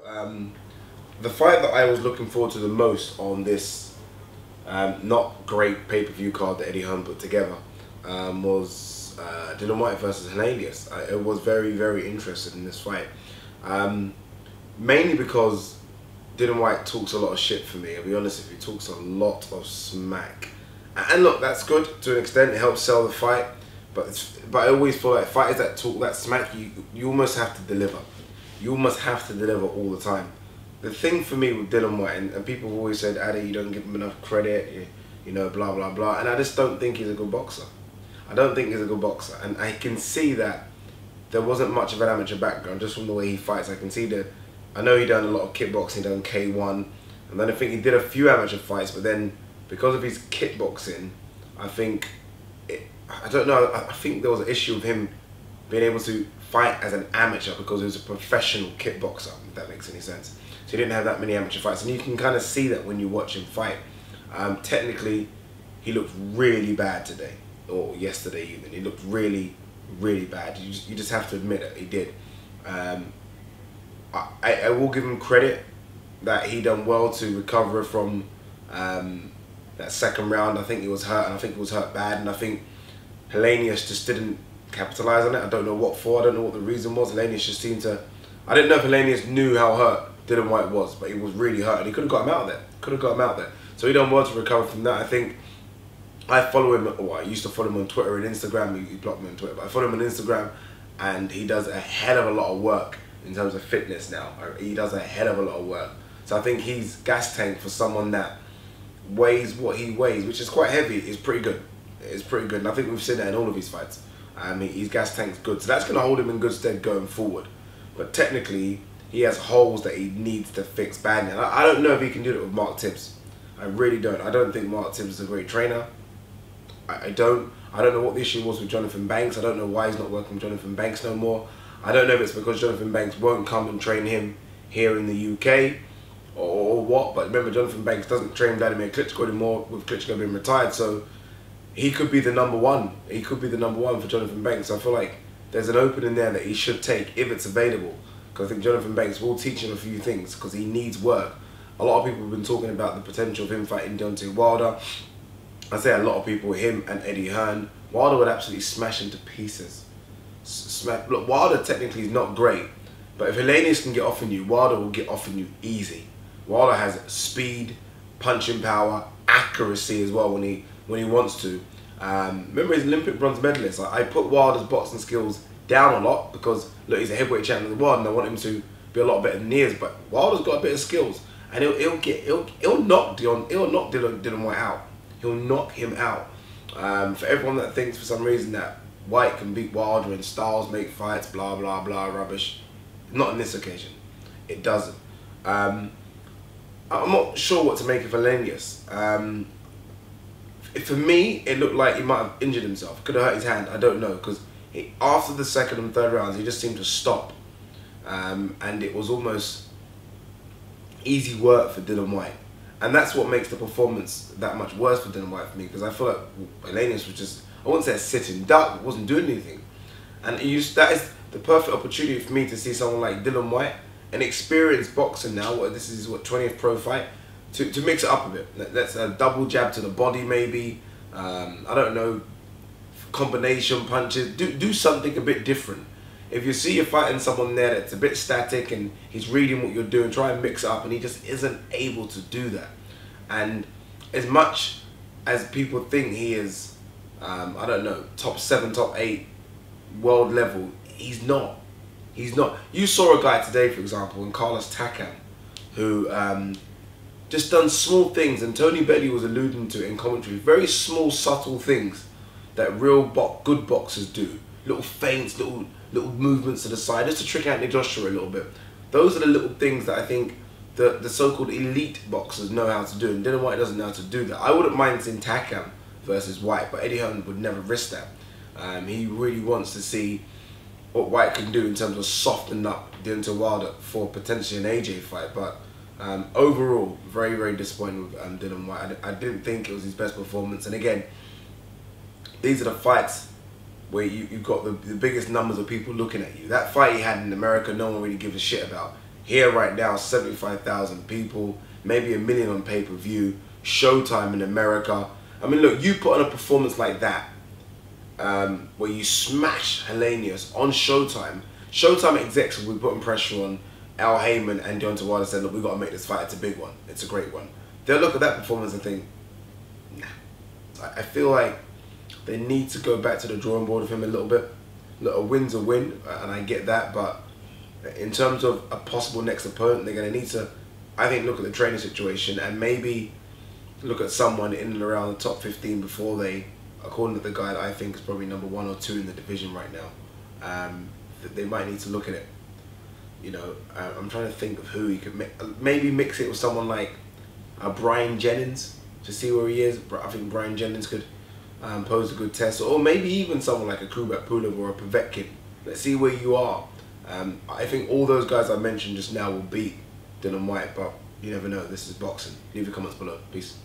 The fight that I was looking forward to the most on this not great pay-per-view card that Eddie Hearn put together was Dillian Whyte versus HELENIUS. I was very, very interested in this fight. Mainly because Dillian Whyte talks a lot of shit for me. I'll be honest with you, he talks a lot of smack. And look, that's good to an extent, it helps sell the fight. But I always feel like fighters that talk that smack, you almost have to deliver. You almost have to deliver all the time. The thing for me with Dillian Whyte, and people have always said, Addy, you don't give him enough credit, you know, blah, blah, blah. And I just don't think he's a good boxer. I don't think he's a good boxer. And I can see that there wasn't much of an amateur background just from the way he fights. I can see that, I know he done a lot of kickboxing, done K1. And then I think he did a few amateur fights, but then because of his kickboxing, I think, I don't know, I think there was an issue with him being able to fight as an amateur because he was a professional kickboxer, if that makes any sense. So he didn't have that many amateur fights, and you can kind of see that when you watch him fight. Technically, he looked really bad today, or yesterday even. He looked really, really bad. You just have to admit that he did. I will give him credit that he done well to recover from that second round. I think he was hurt, and I think he was hurt bad, and I think HELENIUS just didn't capitalize on it. I don't know what for. I don't know what the reason was. HELENIUS just seemed to. I didn't know if HELENIUS knew how hurt Dillian Whyte was, but he was really hurt, and he could have got him out of there. Could have got him out there. So he done well to recover from that. I think I follow him. Well, I used to follow him on Twitter and Instagram. He blocked me on Twitter, but I follow him on Instagram, and he does a hell of a lot of work in terms of fitness now. He does a hell of a lot of work. So I think he's gas tank for someone that weighs what he weighs, which is quite heavy. Is pretty good. It's pretty good, and I think we've seen that in all of his fights. His gas tank's good, so that's going to hold him in good stead going forward. But technically, he has holes that he needs to fix badly. And I don't know if he can do it with Mark Tibbs. I really don't. I don't think Mark Tibbs is a great trainer. I don't know what the issue was with Jonathan Banks. I don't know why he's not working with Jonathan Banks no more. I don't know if it's because Jonathan Banks won't come and train him here in the UK or what. But remember, Jonathan Banks doesn't train Vladimir Klitschko anymore, with Klitschko being retired. So he could be the number one. He could be the number one for Jonathan Banks. I feel like there's an opening there that he should take if it's available. Because I think Jonathan Banks will teach him a few things because he needs work. A lot of people have been talking about the potential of him fighting Deontay Wilder. I say a lot of people, him and Eddie Hearn. Wilder would absolutely smash him to pieces. Look, Wilder technically is not great, but if HELENIUS can get off on you, Wilder will get off on you easy. Wilder has speed, punching power, accuracy as well when he wants to. Remember, he's an Olympic bronze medalist. I put Wilder's boxing skills down a lot because look, he's a heavyweight champion of the world, and I want him to be a lot better than he is. But Wilder's got a bit of skills, and he'll knock Dillian Whyte out. He'll knock him out. For everyone that thinks for some reason that Whyte can beat Wilder and styles make fights, blah blah blah rubbish, not on this occasion. It doesn't. I'm not sure what to make of HELENIUS. For me, it looked like he might have injured himself. Could have hurt his hand. I don't know, because after the second and third rounds, he just seemed to stop, and it was almost easy work for Dillian Whyte, and that's what makes the performance that much worse for Dillian Whyte for me, because I feel like HELENIUS was just, I wouldn't say a sitting duck, wasn't doing anything, and that is the perfect opportunity for me to see someone like Dillian Whyte, an experienced boxer now. This is what 20th pro fight, to mix it up a bit. That's a double jab to the body, maybe. I don't know. Combination punches, do something a bit different. If you see you're fighting someone there that's a bit static and he's reading what you're doing, try and mix it up, and he just isn't able to do that. And as much as people think he is, I don't know, top 7, top 8 world level, he's not. He's not. You saw a guy today, for example, in Carlos Takam, who just done small things, and Tony Bellew was alluding to it in commentary, very small, subtle things that real good boxers do. Little feints, little movements to the side, just to trick Anthony Joshua a little bit. Those are the little things that I think the so-called elite boxers know how to do, and Dillian Whyte doesn't know how to do that. I wouldn't mind seeing Takam versus Whyte, but Eddie Hearn would never risk that. He really wants to see what Whyte can do in terms of softening up Deontay Wilder for potentially an AJ fight. But overall, very, very disappointed with Dillian Whyte. I didn't think it was his best performance, and again, these are the fights where you've got the biggest numbers of people looking at you. That fight he had in America, no one really gives a shit about. here right now, 75,000 people, maybe 1 million on pay-per-view, Showtime in America. I mean, look, you put on a performance like that, where you smash HELENIUS on Showtime. Showtime execs will be putting pressure on Al Heyman and Deontay Wilder, saying, look, we've got to make this fight. It's a big one. It's a great one. They'll look at that performance and think, nah. I feel like they need to go back to the drawing board with him a little bit. Look, a win's a win, and I get that, but in terms of a possible next opponent, they're going to need to, I think, look at the training situation and maybe look at someone in and around the top 15 before they, according to the guy that I think is probably number 1 or 2 in the division right now, they might need to look at it. You know, I'm trying to think of who he could maybe mix it with someone like Brian Jennings to see where he is. I think Brian Jennings could pose a good test, or maybe even someone like a Kubrat Pulev or a Povetkin. Let's see where you are. I think all those guys I mentioned just now will beat Dillian Whyte, but you never know. This is boxing. Leave your comments below. Peace.